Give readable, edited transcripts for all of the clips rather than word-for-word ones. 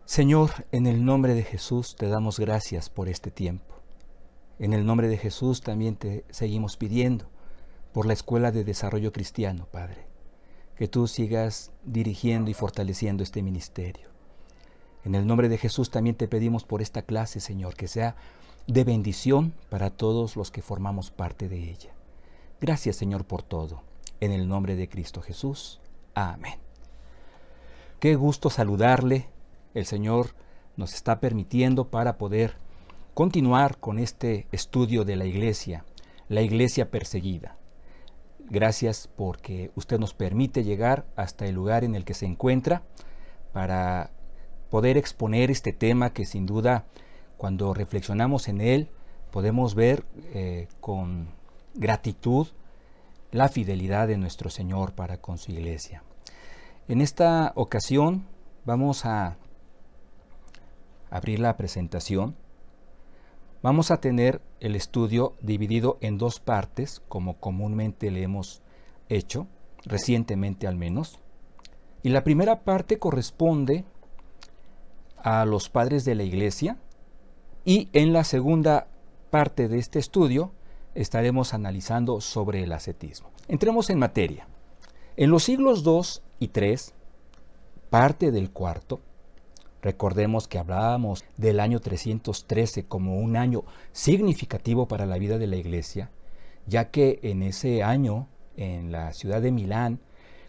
Señor, en el nombre de Jesús te damos gracias por este tiempo. En el nombre de Jesús también te seguimos pidiendo por la Escuela de Desarrollo Cristiano, Padre, que tú sigas dirigiendo y fortaleciendo este ministerio. En el nombre de Jesús también te pedimos por esta clase, Señor, que sea de bendición para todos los que formamos parte de ella. Gracias, Señor, por todo. En el nombre de Cristo Jesús. Amén. Qué gusto saludarle. El Señor nos está permitiendo para poder continuar con este estudio de la iglesia perseguida. Gracias porque usted nos permite llegar hasta el lugar en el que se encuentra para poder exponer este tema que sin duda, cuando reflexionamos en él, podemos ver con gratitud la fidelidad de nuestro Señor para con su iglesia. En esta ocasión vamos a abrir la presentación. Vamos a tener el estudio dividido en dos partes, como comúnmente le hemos hecho, recientemente al menos. Y la primera parte corresponde a los padres de la iglesia, y en la segunda parte de este estudio estaremos analizando sobre el ascetismo. Entremos en materia. En los siglos II y III, parte del cuarto, recordemos que hablábamos del año 313 como un año significativo para la vida de la iglesia, ya que en ese año, en la ciudad de Milán,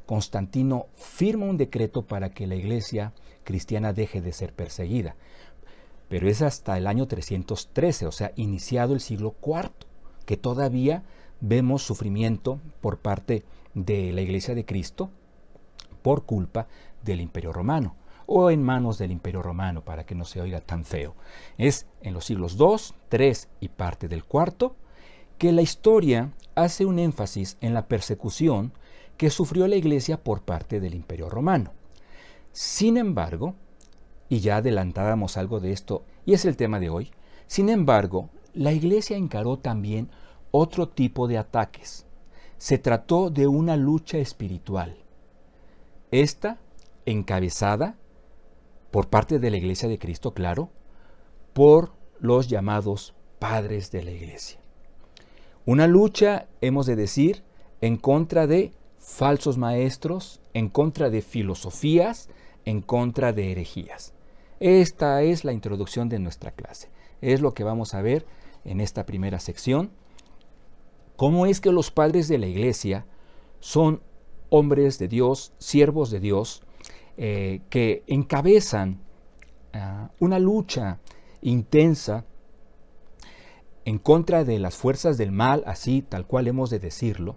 Constantino firma un decreto para que la iglesia cristiana deje de ser perseguida. Pero es hasta el año 313, o sea, iniciado el siglo IV, que todavía vemos sufrimiento por parte de la Iglesia de Cristo por culpa del Imperio Romano, o en manos del Imperio Romano, para que no se oiga tan feo. Es en los siglos II, III y parte del IV que la historia hace un énfasis en la persecución que sufrió la Iglesia por parte del Imperio Romano. Sin embargo, y ya adelantábamos algo de esto, y es el tema de hoy, sin embargo, la Iglesia encaró también otro tipo de ataques. Se trató de una lucha espiritual. Esta encabezada por parte de la Iglesia de Cristo, claro, por los llamados padres de la Iglesia. Una lucha, hemos de decir, en contra de falsos maestros, en contra de filosofías, en contra de herejías. Esta es la introducción de nuestra clase. Es lo que vamos a ver en esta primera sección. Cómo es que los padres de la Iglesia son hombres de Dios, siervos de Dios, que encabezan una lucha intensa en contra de las fuerzas del mal, así tal cual hemos de decirlo,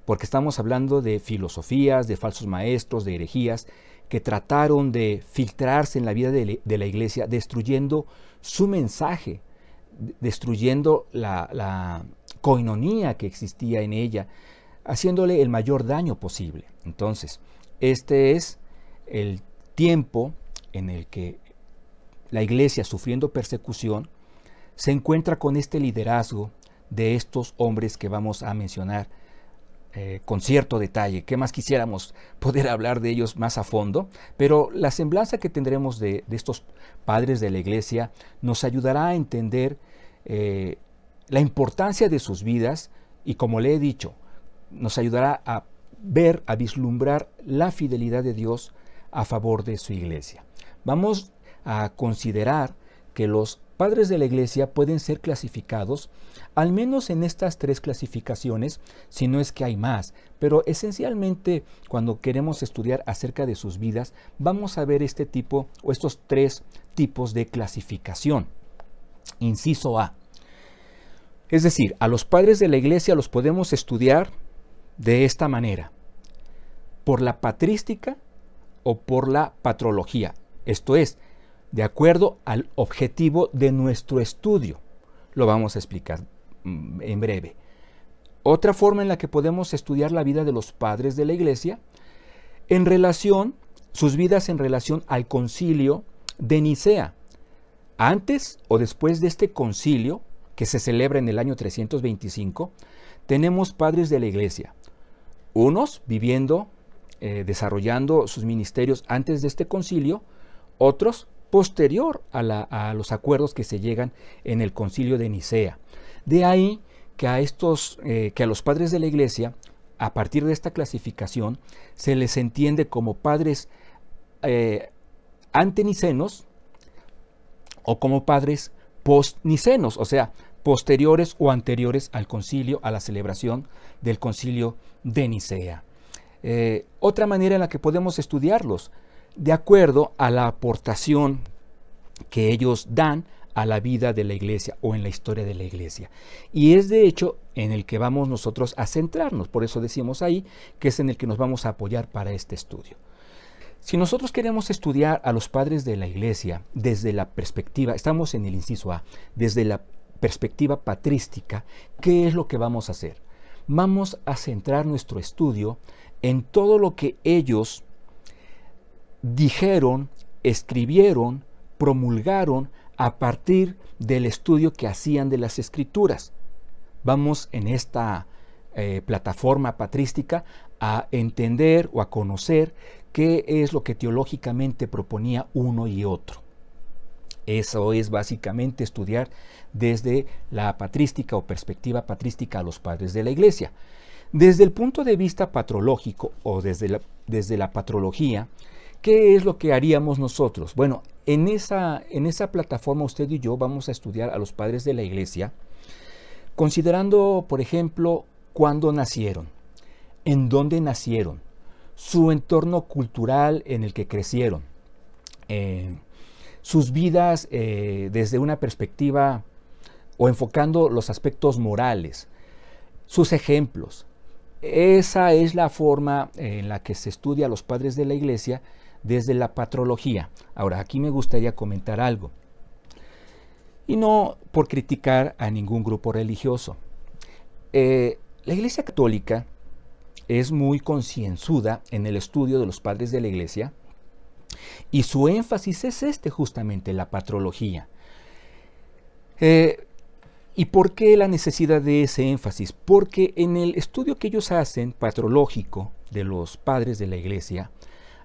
porque estamos hablando de filosofías, de falsos maestros, de herejías, que trataron de filtrarse en la vida de la iglesia, destruyendo su mensaje, destruyendo la coinonía que existía en ella, haciéndole el mayor daño posible. Entonces, este es el tiempo en el que la iglesia, sufriendo persecución, se encuentra con este liderazgo de estos hombres que vamos a mencionar con cierto detalle. ¿Qué más quisiéramos poder hablar de ellos más a fondo? Pero la semblanza que tendremos de estos padres de la iglesia nos ayudará a entender la importancia de sus vidas y, como le he dicho, nos ayudará a ver, a vislumbrar la fidelidad de Dios a favor de su iglesia. Vamos a considerar que los padres de la iglesia pueden ser clasificados al menos en estas tres clasificaciones, si no es que hay más, pero esencialmente cuando queremos estudiar acerca de sus vidas, vamos a ver este tipo o estos tres tipos de clasificación. Inciso A. Es decir, a los padres de la iglesia los podemos estudiar de esta manera: por la patrística o por la patrología, esto es, de acuerdo al objetivo de nuestro estudio. Lo vamos a explicar en breve. Otra forma en la que podemos estudiar la vida de los padres de la iglesia, sus vidas en relación al concilio de Nicea. Antes o después de este concilio, que se celebra en el año 325, tenemos padres de la iglesia. Unos viviendo, desarrollando sus ministerios antes de este concilio, otros posterior a los acuerdos que se llegan en el Concilio de Nicea. De ahí que a los padres de la Iglesia, a partir de esta clasificación, se les entiende como padres antenicenos o como padres postnicenos, o sea, posteriores o anteriores al concilio, a la celebración del Concilio de Nicea. Otra manera en la que podemos estudiarlos, de acuerdo a la aportación que ellos dan a la vida de la Iglesia o en la historia de la Iglesia. Y es de hecho en el que vamos nosotros a centrarnos, por eso decimos ahí que es en el que nos vamos a apoyar para este estudio. Si nosotros queremos estudiar a los padres de la Iglesia desde la perspectiva, estamos en el inciso A, desde la perspectiva patrística, ¿qué es lo que vamos a hacer? Vamos a centrar nuestro estudio en todo lo que ellos dijeron, escribieron, promulgaron a partir del estudio que hacían de las Escrituras. Vamos en esta plataforma patrística a entender o a conocer qué es lo que teológicamente proponía uno y otro. Eso es básicamente estudiar desde la patrística o perspectiva patrística a los padres de la Iglesia. Desde el punto de vista patrológico o desde la patrología, ¿qué es lo que haríamos nosotros? Bueno, en esa plataforma usted y yo vamos a estudiar a los padres de la Iglesia, considerando, por ejemplo, cuándo nacieron, en dónde nacieron, su entorno cultural en el que crecieron, sus vidas desde una perspectiva o enfocando los aspectos morales, sus ejemplos. Esa es la forma en la que se estudia a los padres de la Iglesia desde la patrología. Ahora, aquí me gustaría comentar algo, y no por criticar a ningún grupo religioso. La Iglesia Católica es muy concienzuda en el estudio de los padres de la Iglesia, y su énfasis es justamente la patrología. ¿Y por qué la necesidad de ese énfasis? Porque en el estudio que ellos hacen, patrológico, de los padres de la Iglesia,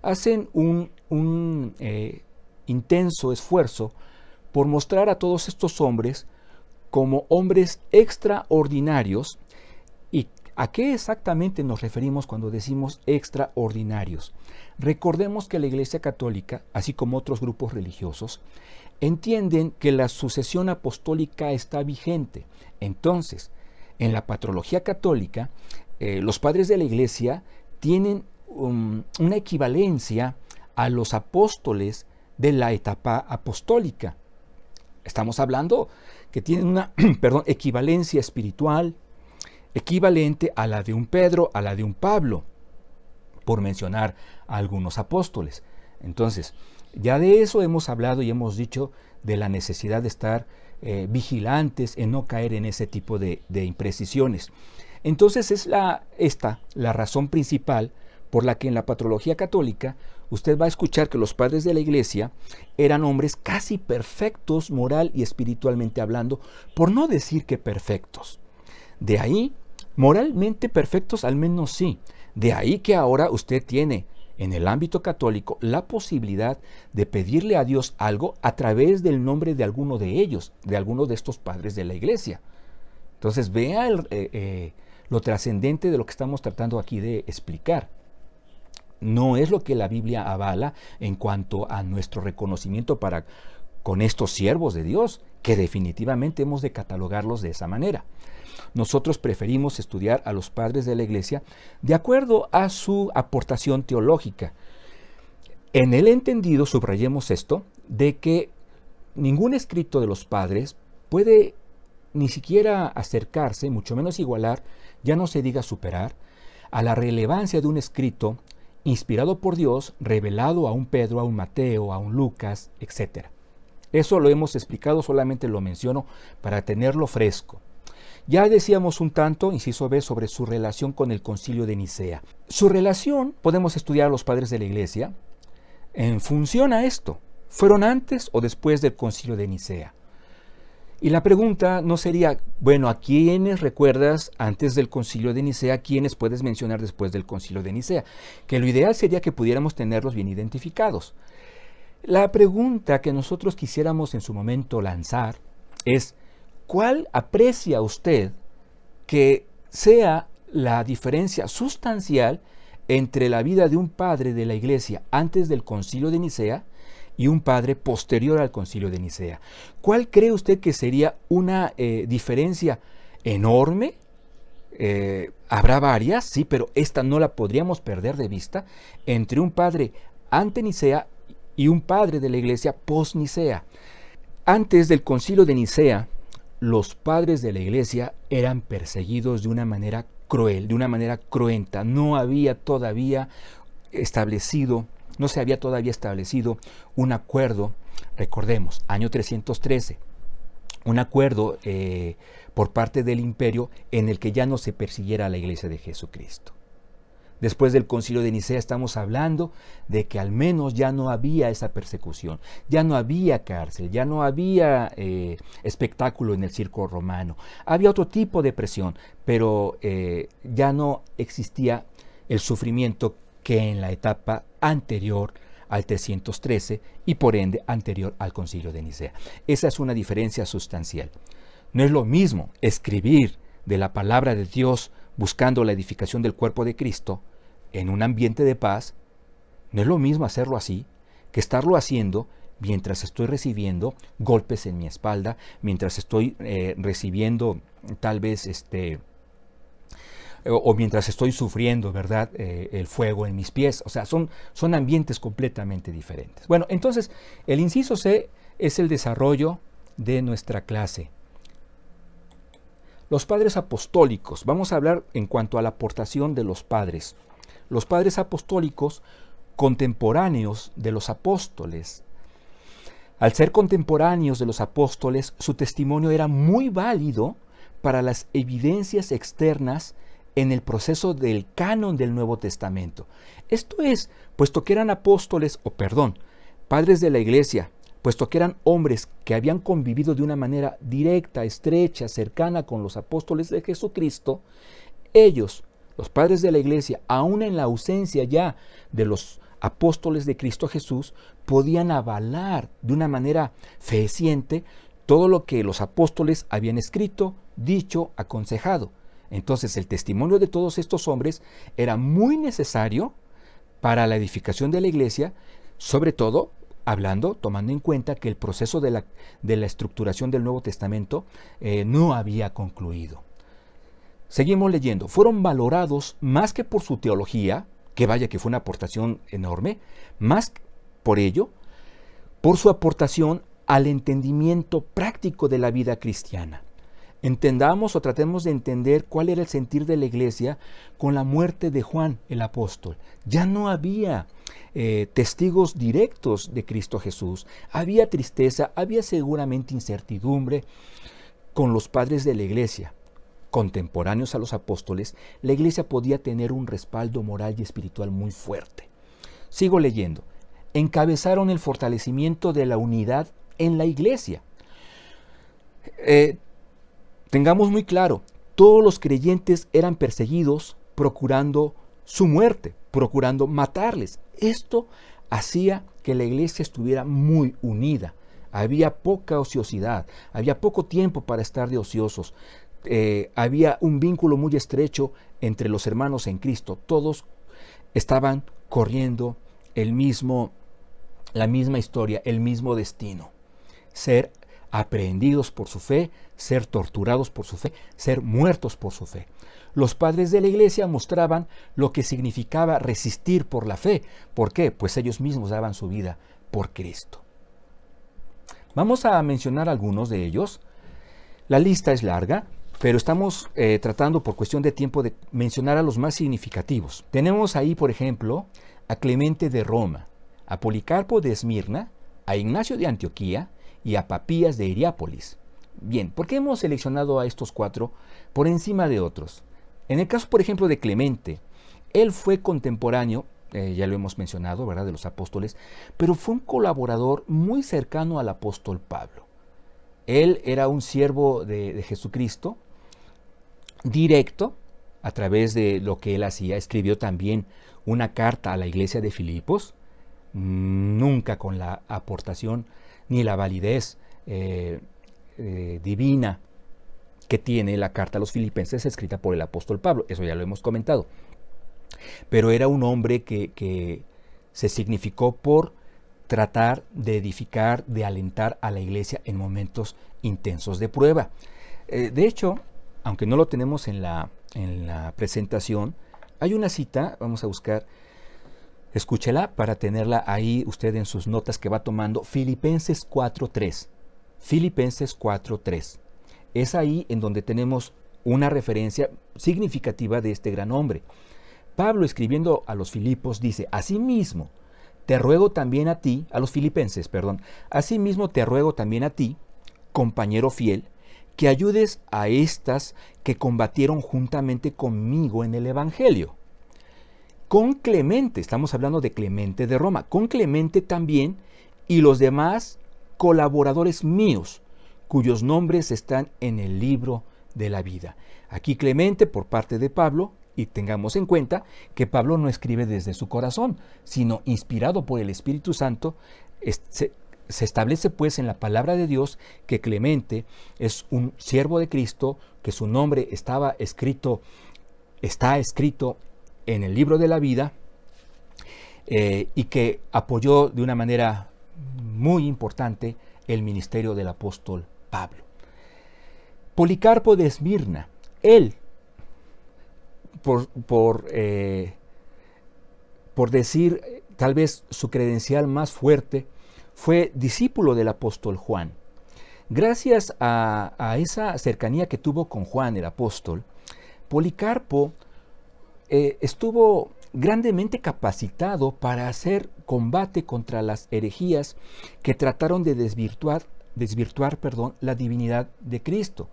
hacen un intenso esfuerzo por mostrar a todos estos hombres como hombres extraordinarios. ¿Y a qué exactamente nos referimos cuando decimos extraordinarios? Recordemos que la Iglesia Católica, así como otros grupos religiosos, entienden que la sucesión apostólica está vigente. Entonces, en la patrología católica, los padres de la Iglesia tienen una equivalencia a los apóstoles de la etapa apostólica. Estamos hablando que tienen una equivalencia espiritual equivalente a la de un Pedro, a la de un Pablo, por mencionar a algunos apóstoles. Entonces, ya de eso hemos hablado y hemos dicho de la necesidad de estar vigilantes en no caer en ese tipo de imprecisiones. Entonces es la razón principal por la que en la patrología católica usted va a escuchar que los padres de la Iglesia eran hombres casi perfectos moral y espiritualmente hablando, por no decir que perfectos. De ahí, moralmente perfectos al menos sí. De ahí que ahora usted tiene en el ámbito católico la posibilidad de pedirle a Dios algo a través del nombre de alguno de ellos, de alguno de estos padres de la Iglesia. Entonces vea lo trascendente de lo que estamos tratando aquí de explicar. No es lo que la Biblia avala en cuanto a nuestro reconocimiento para con estos siervos de Dios, que definitivamente hemos de catalogarlos de esa manera. Nosotros preferimos estudiar a los padres de la Iglesia de acuerdo a su aportación teológica. En el entendido, subrayemos esto, de que ningún escrito de los padres puede ni siquiera acercarse, mucho menos igualar, ya no se diga superar, a la relevancia de un escrito inspirado por Dios, revelado a un Pedro, a un Mateo, a un Lucas, etc. Eso lo hemos explicado, solamente lo menciono para tenerlo fresco. Ya decíamos un tanto, inciso B, sobre su relación con el Concilio de Nicea. Su relación, podemos estudiar a los padres de la Iglesia en función a esto. ¿Fueron antes o después del Concilio de Nicea? Y la pregunta no sería, bueno, ¿a quiénes recuerdas antes del Concilio de Nicea? ¿Quiénes puedes mencionar después del Concilio de Nicea? Que lo ideal sería que pudiéramos tenerlos bien identificados. La pregunta que nosotros quisiéramos en su momento lanzar es, ¿cuál aprecia usted que sea la diferencia sustancial entre la vida de un padre de la Iglesia antes del Concilio de Nicea y un padre posterior al Concilio de Nicea? ¿Cuál cree usted que sería una diferencia enorme? Habrá varias, sí, pero esta no la podríamos perder de vista, entre un padre ante Nicea y un padre de la Iglesia post-Nicea. Antes del Concilio de Nicea, los padres de la Iglesia eran perseguidos de una manera cruel, de una manera cruenta. No se había todavía establecido un acuerdo, recordemos, año 313, un acuerdo por parte del imperio en el que ya no se persiguiera a la Iglesia de Jesucristo. Después del Concilio de Nicea estamos hablando de que al menos ya no había esa persecución, ya no había cárcel, ya no había espectáculo en el circo romano. Había otro tipo de presión, pero ya no existía el sufrimiento que en la etapa anterior al 313 y por ende anterior al Concilio de Nicea. Esa es una diferencia sustancial. No es lo mismo escribir de la palabra de Dios buscando la edificación del cuerpo de Cristo en un ambiente de paz. No es lo mismo hacerlo así que estarlo haciendo mientras estoy recibiendo golpes en mi espalda, mientras estoy recibiendo tal vez o mientras estoy sufriendo, ¿verdad?, el fuego en mis pies. O sea, son ambientes completamente diferentes. Bueno, entonces, el inciso C es el desarrollo de nuestra clase. Los padres apostólicos. Vamos a hablar en cuanto a la aportación de los padres. Los padres apostólicos contemporáneos de los apóstoles. Al ser contemporáneos de los apóstoles, su testimonio era muy válido para las evidencias externas en el proceso del canon del Nuevo Testamento. Esto es, puesto que eran padres de la Iglesia, puesto que eran hombres que habían convivido de una manera directa, estrecha, cercana con los apóstoles de Jesucristo, ellos, los padres de la Iglesia, aún en la ausencia ya de los apóstoles de Cristo Jesús, podían avalar de una manera fehaciente todo lo que los apóstoles habían escrito, dicho, aconsejado. Entonces, el testimonio de todos estos hombres era muy necesario para la edificación de la Iglesia, sobre todo tomando en cuenta que el proceso de la estructuración del Nuevo Testamento no había concluido. Seguimos leyendo. Fueron valorados más que por su teología, que vaya que fue una aportación enorme, más por ello, por su aportación al entendimiento práctico de la vida cristiana. Entendamos o tratemos de entender cuál era el sentir de la Iglesia con la muerte de Juan el apóstol. Ya no había testigos directos de Cristo Jesús. Había tristeza, había seguramente incertidumbre. Con los padres de la Iglesia, contemporáneos a los apóstoles, la Iglesia podía tener un respaldo moral y espiritual muy fuerte. Sigo leyendo. Encabezaron el fortalecimiento de la unidad en la Iglesia. Tengamos muy claro, todos los creyentes eran perseguidos procurando su muerte, procurando matarles. Esto hacía que la Iglesia estuviera muy unida. Había poca ociosidad, había poco tiempo para estar de ociosos. Había un vínculo muy estrecho entre los hermanos en Cristo. Todos estaban corriendo la misma historia, el mismo destino. Ser aprehendidos por su fe, ser torturados por su fe, ser muertos por su fe. Los padres de la Iglesia mostraban lo que significaba resistir por la fe. ¿Por qué? Pues ellos mismos daban su vida por Cristo. Vamos a mencionar algunos de ellos. La lista es larga, pero estamos tratando por cuestión de tiempo de mencionar a los más significativos. Tenemos ahí, por ejemplo, a Clemente de Roma, a Policarpo de Esmirna, a Ignacio de Antioquía y a Papías de Hierápolis. Bien, ¿por qué hemos seleccionado a estos cuatro por encima de otros? En el caso, por ejemplo, de Clemente, él fue contemporáneo, ya lo hemos mencionado, ¿verdad?, de los apóstoles, pero fue un colaborador muy cercano al apóstol Pablo. Él era un siervo de Jesucristo, directo, a través de lo que él hacía. Escribió también una carta a la iglesia de Filipos, nunca con la aportación ni la validez divina que tiene la carta a los Filipenses escrita por el apóstol Pablo. Eso ya lo hemos comentado. Pero era un hombre que se significó por tratar de edificar, de alentar a la iglesia en momentos intensos de prueba. De hecho, aunque no lo tenemos en la presentación, hay una cita, vamos a buscar, escúchela para tenerla ahí usted en sus notas que va tomando, Filipenses 4.3. Filipenses 4.3. Es ahí en donde tenemos una referencia significativa de este gran hombre. Pablo, escribiendo a los Filipos, dice: asimismo, te ruego también a ti, a los filipenses, perdón, asimismo te ruego también a ti, compañero fiel, que ayudes a estas que combatieron juntamente conmigo en el Evangelio. Con Clemente, estamos hablando de Clemente de Roma, con Clemente también y los demás colaboradores míos, cuyos nombres están en el libro de la vida. Aquí Clemente por parte de Pablo, y tengamos en cuenta que Pablo no escribe desde su corazón, sino inspirado por el Espíritu Santo. Se establece pues en la palabra de Dios que Clemente es un siervo de Cristo, que su nombre está escrito en el libro de la vida, y que apoyó de una manera muy importante el ministerio del apóstol Pablo. Policarpo de Esmirna, él, por decir tal vez su credencial más fuerte, fue discípulo del apóstol Juan. Gracias a esa cercanía que tuvo con Juan el apóstol, Policarpo estuvo grandemente capacitado para hacer combate contra las herejías que trataron de desvirtuar la divinidad de Cristo.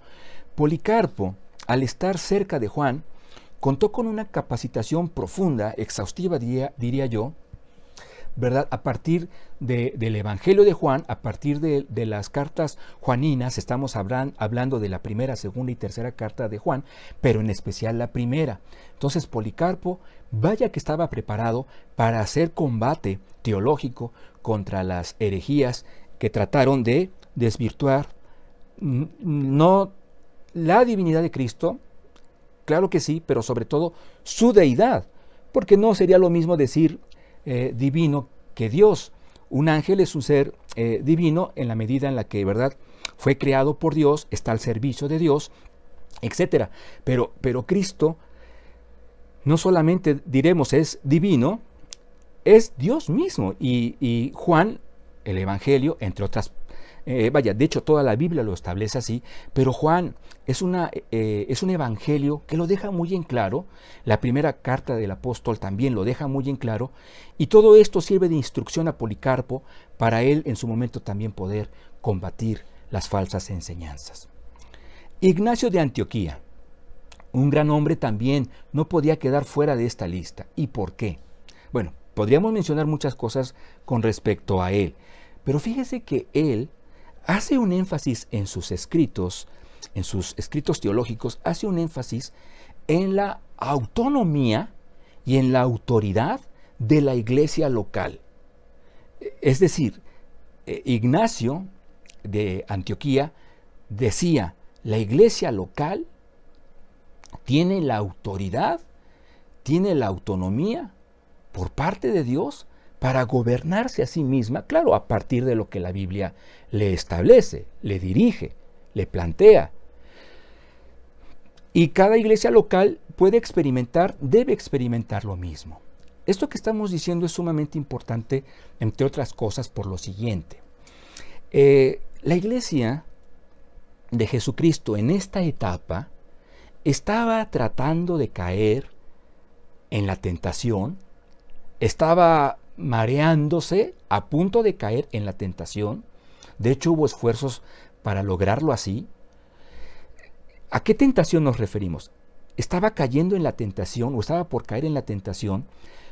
Policarpo, al estar cerca de Juan, contó con una capacitación profunda, exhaustiva diría yo, ¿verdad? A partir del Evangelio de Juan, a partir de las cartas juaninas, estamos hablando de la primera, segunda y tercera carta de Juan, pero en especial la primera. Entonces Policarpo, vaya que estaba preparado para hacer combate teológico contra las herejías que trataron de desvirtuar no la divinidad de Cristo, claro que sí, pero sobre todo su deidad, porque no sería lo mismo decir divino que Dios. Un ángel es un ser divino en la medida en la que, ¿verdad?, fue creado por Dios, está al servicio de Dios, etc. Pero Cristo no solamente diremos es divino, es Dios mismo. Y Juan, el Evangelio, entre otras, de hecho toda la Biblia lo establece así, pero Juan es un evangelio que lo deja muy en claro. La primera carta del apóstol también lo deja muy en claro, y todo esto sirve de instrucción a Policarpo para él en su momento también poder combatir las falsas enseñanzas. Ignacio de Antioquía, un gran hombre también, no podía quedar fuera de esta lista. ¿Y por qué? Bueno, podríamos mencionar muchas cosas con respecto a él, pero fíjese que él hace un énfasis en sus escritos teológicos, hace un énfasis en la autonomía y en la autoridad de la iglesia local. Es decir, Ignacio de Antioquía decía: la iglesia local tiene la autoridad, tiene la autonomía por parte de Dios para gobernarse a sí misma, claro, a partir de lo que la Biblia le establece, le dirige, le plantea. Y cada iglesia local debe experimentar lo mismo. Esto que estamos diciendo es sumamente importante, entre otras cosas, por lo siguiente. La iglesia de Jesucristo en esta etapa estaba tratando de caer en la tentación, estaba mareándose, a punto de caer en la tentación. De hecho, hubo esfuerzos para lograrlo así. ¿A qué tentación nos referimos? Estaba cayendo en la tentación, o estaba por caer en la tentación,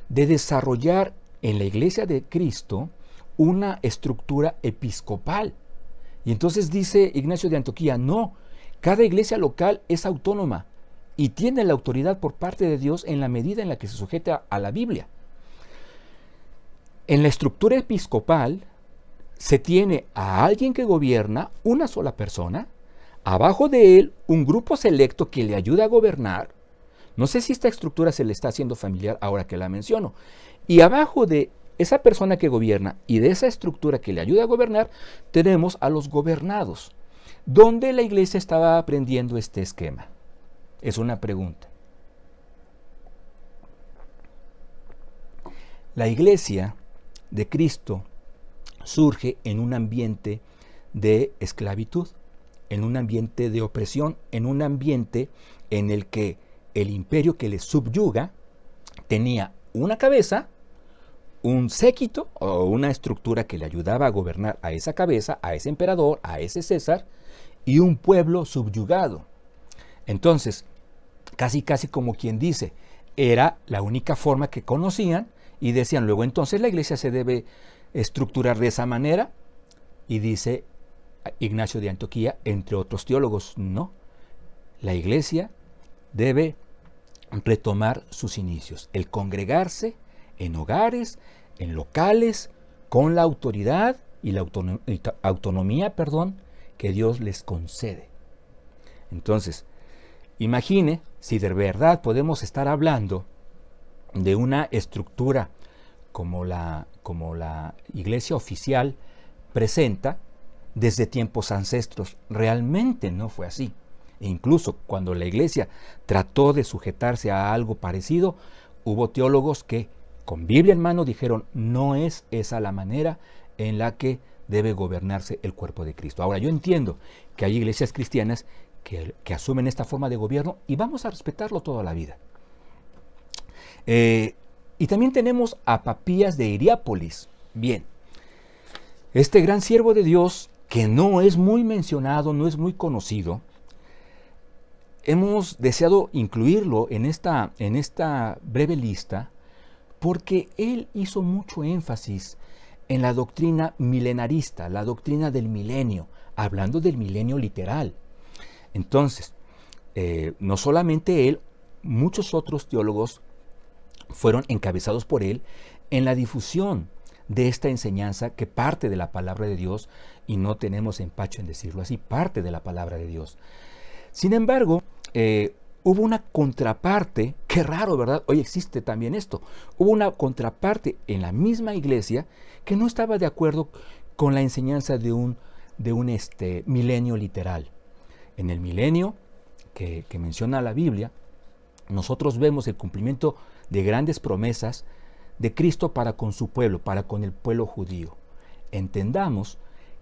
de desarrollar en la iglesia de Cristo una estructura episcopal. Y entonces dice Ignacio de Antioquía: no, cada iglesia local es autónoma y tiene la autoridad por parte de Dios en la medida en la que se sujeta a la Biblia. En la estructura episcopal se tiene a alguien que gobierna, una sola persona, abajo de él un grupo selecto que le ayuda a gobernar. No sé si esta estructura se le está haciendo familiar ahora que la menciono. Y abajo de esa persona que gobierna y de esa estructura que le ayuda a gobernar, tenemos a los gobernados. ¿Dónde la iglesia estaba aprendiendo este esquema? Es una pregunta. La iglesia de Cristo surge en un ambiente de esclavitud, en un ambiente de opresión, en un ambiente en el que el imperio que les subyuga tenía una cabeza, un séquito o una estructura que le ayudaba a gobernar a esa cabeza, a ese emperador, a ese César, y un pueblo subyugado. Entonces, casi como quien dice, era la única forma que conocían y decían, luego entonces la iglesia se debe estructurar de esa manera, y dice Ignacio de Antioquía, entre otros teólogos, no, la iglesia debe retomar sus inicios, el congregarse en hogares, en locales, con la autoridad y la autonomía, que Dios les concede. Entonces, imagine si de verdad podemos estar hablando de una estructura como la iglesia oficial presenta desde tiempos ancestros. Realmente no fue así. E incluso cuando la iglesia trató de sujetarse a algo parecido, hubo teólogos que con Biblia en mano dijeron, no es esa la manera en la que debe gobernarse el cuerpo de Cristo. Ahora, yo entiendo que hay iglesias cristianas que asumen esta forma de gobierno y vamos a respetarlo toda la vida. Y también tenemos a Papías de Hierápolis. Bien, este gran siervo de Dios, que no es muy mencionado, no es muy conocido, hemos deseado incluirlo en esta breve lista porque él hizo mucho énfasis en la doctrina milenarista, la doctrina del milenio, hablando del milenio literal. Entonces, no solamente él, muchos otros teólogos fueron encabezados por él en la difusión de esta enseñanza que parte de la palabra de Dios, y no tenemos empacho en decirlo así, parte de la palabra de Dios. Sin embargo, hubo una contraparte, qué raro, ¿verdad? Hoy existe también esto. Hubo una contraparte en la misma iglesia que no estaba de acuerdo con la enseñanza de un milenio literal. En el milenio que menciona la Biblia, nosotros vemos el cumplimiento de grandes promesas de Cristo para con su pueblo, para con el pueblo judío. Entendamos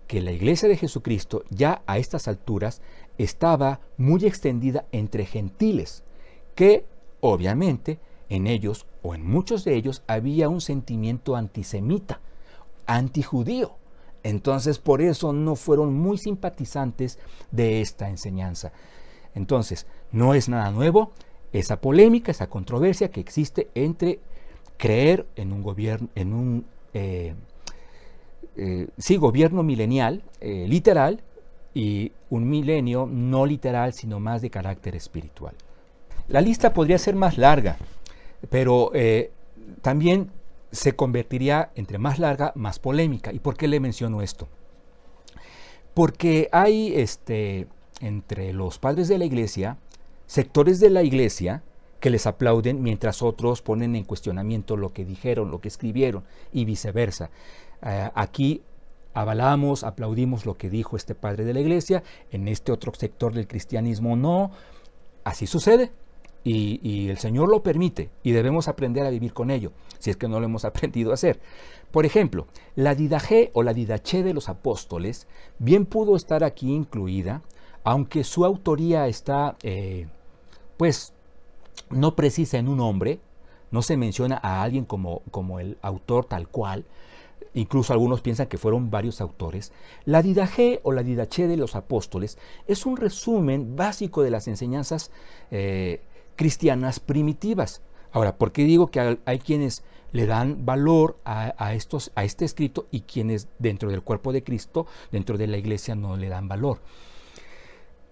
que la iglesia de Jesucristo ya a estas alturas estaba muy extendida entre gentiles, que obviamente en ellos o en muchos de ellos había un sentimiento antisemita, antijudío. Entonces por eso no fueron muy simpatizantes de esta enseñanza. Entonces no es nada nuevo esa polémica, esa controversia que existe entre creer en un gobierno, gobierno milenial, literal, y un milenio no literal, sino más de carácter espiritual. La lista podría ser más larga, pero también se convertiría entre más larga, más polémica. ¿Y por qué le menciono esto? Porque hay entre los padres de la iglesia, sectores de la iglesia que les aplauden mientras otros ponen en cuestionamiento lo que dijeron, lo que escribieron y viceversa. Aquí avalamos, aplaudimos lo que dijo este padre de la iglesia, en este otro sector del cristianismo no. Así sucede y el Señor lo permite y debemos aprender a vivir con ello, si es que no lo hemos aprendido a hacer. Por ejemplo, la Didaché o la Didaché de los apóstoles bien pudo estar aquí incluida, aunque su autoría está, no precisa en un nombre, no se menciona a alguien como el autor tal cual. Incluso algunos piensan que fueron varios autores. La Didaché o la Didaché de los apóstoles es un resumen básico de las enseñanzas cristianas primitivas. Ahora, ¿por qué digo que hay quienes le dan valor a este escrito y quienes dentro del cuerpo de Cristo, dentro de la iglesia, no le dan valor?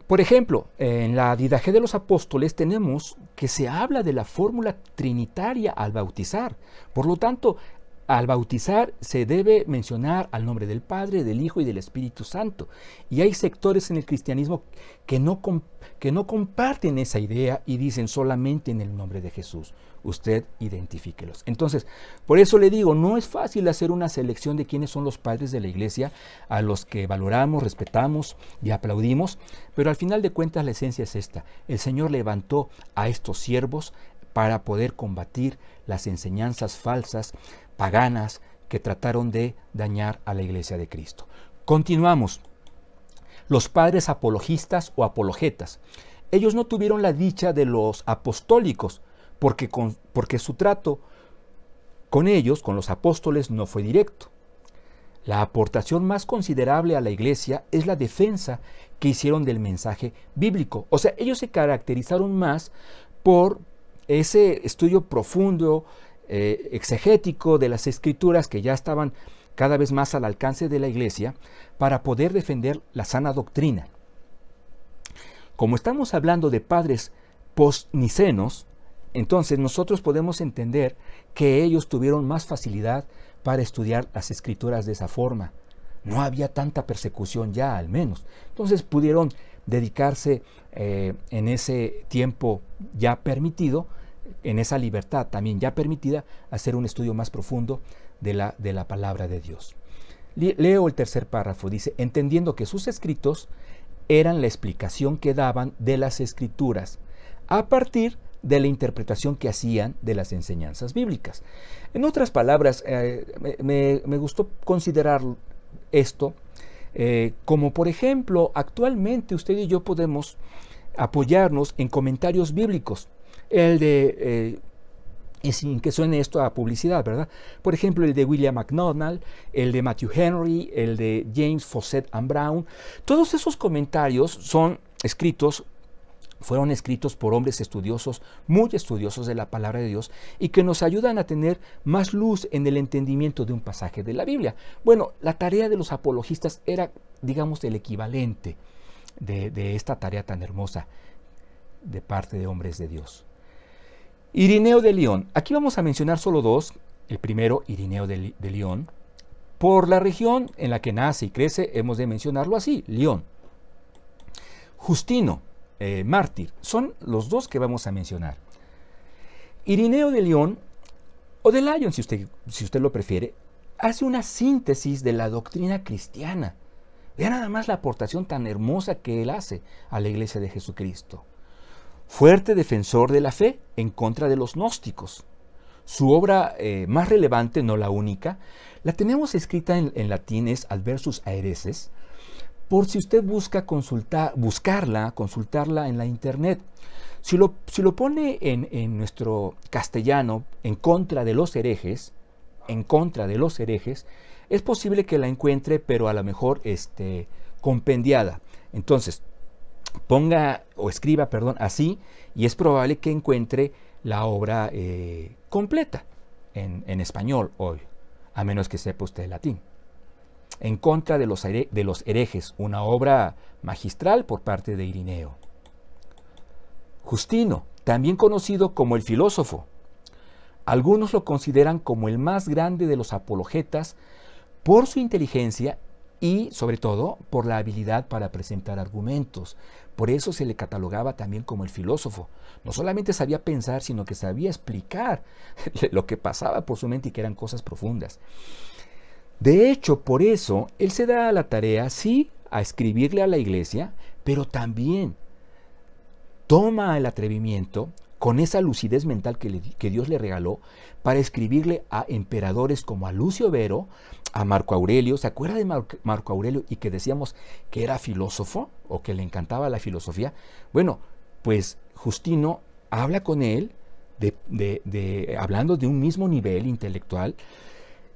Por ejemplo, en la Didaché de los apóstoles tenemos que se habla de la fórmula trinitaria al bautizar. Por lo tanto, al bautizar se debe mencionar al nombre del Padre, del Hijo y del Espíritu Santo. Y hay sectores en el cristianismo que no comparten esa idea y dicen solamente en el nombre de Jesús. Usted identifíquelos. Entonces, por eso le digo, no es fácil hacer una selección de quiénes son los padres de la iglesia, a los que valoramos, respetamos y aplaudimos, pero al final de cuentas la esencia es esta. El Señor levantó a estos siervos para poder combatir las enseñanzas falsas, paganas, que trataron de dañar a la iglesia de Cristo. Continuamos. Los padres apologistas o apologetas. Ellos no tuvieron la dicha de los apostólicos, porque su trato con ellos, con los apóstoles, no fue directo. La aportación más considerable a la iglesia es la defensa que hicieron del mensaje bíblico. O sea, ellos se caracterizaron más por ese estudio profundo, exegético de las escrituras que ya estaban cada vez más al alcance de la iglesia para poder defender la sana doctrina. Como estamos hablando de padres postnicenos, entonces nosotros podemos entender que ellos tuvieron más facilidad para estudiar las escrituras de esa forma. No había tanta persecución ya, al menos. Entonces pudieron dedicarse en ese tiempo ya permitido, en esa libertad también ya permitida, a hacer un estudio más profundo de la palabra de Dios. Leo el tercer párrafo. Dice, entendiendo que sus escritos eran la explicación que daban de las escrituras, a partir de la interpretación que hacían de las enseñanzas bíblicas. En otras palabras, me gustó considerar esto como, por ejemplo, actualmente usted y yo podemos apoyarnos en comentarios bíblicos. El de, y sin que suene esto a publicidad, ¿verdad? Por ejemplo, el de William MacDonald, el de Matthew Henry, el de James Fawcett and Brown. Todos esos comentarios fueron escritos por hombres estudiosos, muy estudiosos de la palabra de Dios, y que nos ayudan a tener más luz en el entendimiento de un pasaje de la Biblia. Bueno, la tarea de los apologistas era, digamos, el equivalente de esta tarea tan hermosa de parte de hombres de Dios. Irineo de Lyon. Aquí vamos a mencionar solo dos. El primero, Irineo de Lyon. Por la región en la que nace y crece, hemos de mencionarlo así, Lyon. Justino, mártir, son los dos que vamos a mencionar. Irineo de Lyon, o de Lyon si usted lo prefiere, hace una síntesis de la doctrina cristiana. Vea nada más la aportación tan hermosa que él hace a la iglesia de Jesucristo. Fuerte defensor de la fe en contra de los gnósticos. Su obra más relevante, no la única, la tenemos escrita en latín, es Adversus Aereses, por si usted busca consultarla en la internet. Si lo pone en nuestro castellano, en contra de los herejes, es posible que la encuentre, pero a lo mejor compendiada. Entonces, escriba así, y es probable que encuentre la obra completa en español hoy, a menos que sepa usted latín. En contra de los herejes, una obra magistral por parte de Irineo. Justino, también conocido como el filósofo. Algunos lo consideran como el más grande de los apologetas por su inteligencia y, sobre todo, por la habilidad para presentar argumentos. Por eso se le catalogaba también como el filósofo. No solamente sabía pensar, sino que sabía explicar lo que pasaba por su mente y que eran cosas profundas. De hecho, por eso, él se da a la tarea, sí, a escribirle a la iglesia, pero también toma el atrevimiento, con esa lucidez mental que Dios le regaló, para escribirle a emperadores como a Lucio Vero, a Marco Aurelio. ¿Se acuerda de Marco Aurelio y que decíamos que era filósofo o que le encantaba la filosofía? Bueno, pues Justino habla con él hablando de un mismo nivel intelectual.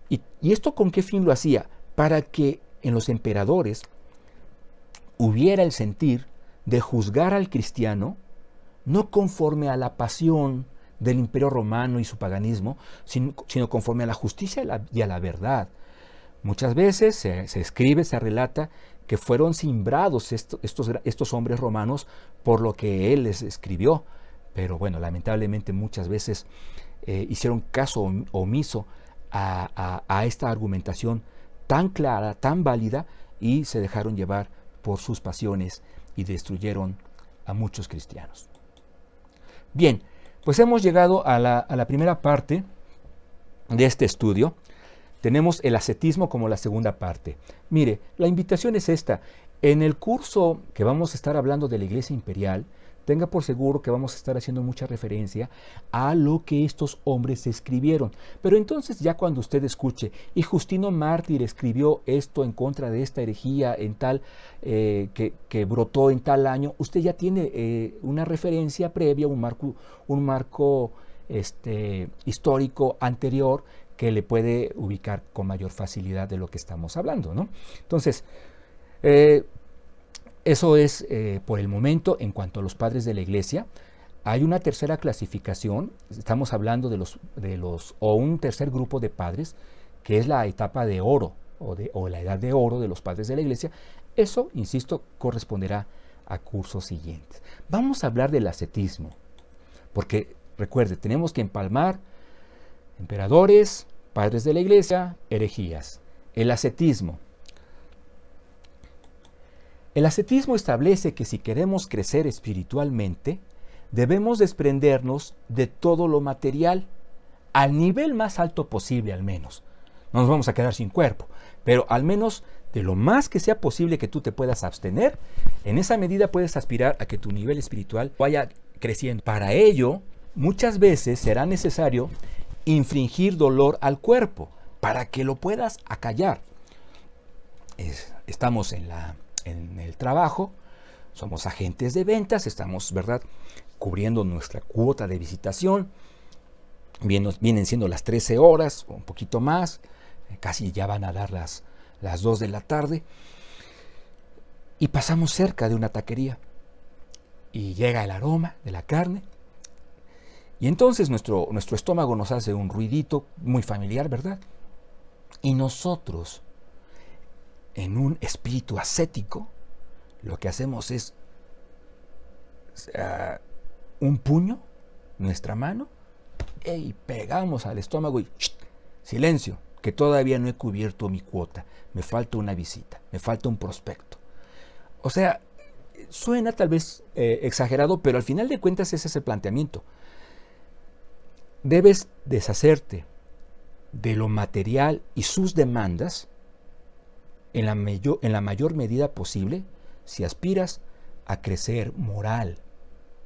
¿Y esto con qué fin lo hacía? Para que en los emperadores hubiera el sentir de juzgar al cristiano no conforme a la pasión del Imperio Romano y su paganismo, sino conforme a la justicia y a la verdad. Muchas veces se escribe, se relata que fueron cimbrados estos hombres romanos por lo que él les escribió, pero bueno, lamentablemente muchas veces hicieron caso omiso a esta argumentación tan clara, tan válida, y se dejaron llevar por sus pasiones y destruyeron a muchos cristianos. Bien, pues hemos llegado a la primera parte de este estudio. Tenemos el ascetismo como la segunda parte. Mire, la invitación es esta. En el curso que vamos a estar hablando de la Iglesia Imperial, tenga por seguro que vamos a estar haciendo mucha referencia a lo que estos hombres escribieron. Pero entonces ya cuando usted escuche, y Justino Mártir escribió esto en contra de esta herejía en tal, que brotó en tal año, usted ya tiene una referencia previa, un marco histórico anterior que le puede ubicar con mayor facilidad de lo que estamos hablando, ¿no? Entonces, eso es por el momento en cuanto a los padres de la Iglesia. Hay una tercera clasificación, estamos hablando o un tercer grupo de padres, que es la etapa de oro o la edad de oro de los padres de la Iglesia. Eso, insisto, corresponderá a cursos siguientes. Vamos a hablar del ascetismo, porque recuerde, tenemos que empalmar emperadores, padres de la Iglesia, herejías. El ascetismo. El ascetismo establece que si queremos crecer espiritualmente, debemos desprendernos de todo lo material, al nivel más alto posible al menos. No nos vamos a quedar sin cuerpo, pero al menos de lo más que sea posible que tú te puedas abstener, en esa medida puedes aspirar a que tu nivel espiritual vaya creciendo. Para ello, muchas veces será necesario infringir dolor al cuerpo para que lo puedas acallar. Estamos en el trabajo, somos agentes de ventas, estamos, ¿verdad?, cubriendo nuestra cuota de visitación. Vienen siendo las 13 horas, o un poquito más, casi ya van a dar las 2 de la tarde, y pasamos cerca de una taquería, y llega el aroma de la carne, y entonces nuestro estómago nos hace un ruidito muy familiar, ¿verdad? Y nosotros, en un espíritu ascético, lo que hacemos es un puño, nuestra mano, y pegamos al estómago y silencio, que todavía no he cubierto mi cuota, me falta una visita, me falta un prospecto. O sea, suena tal vez exagerado, pero al final de cuentas ese es el planteamiento. Debes deshacerte de lo material y sus demandas en la mayor medida posible si aspiras a crecer moral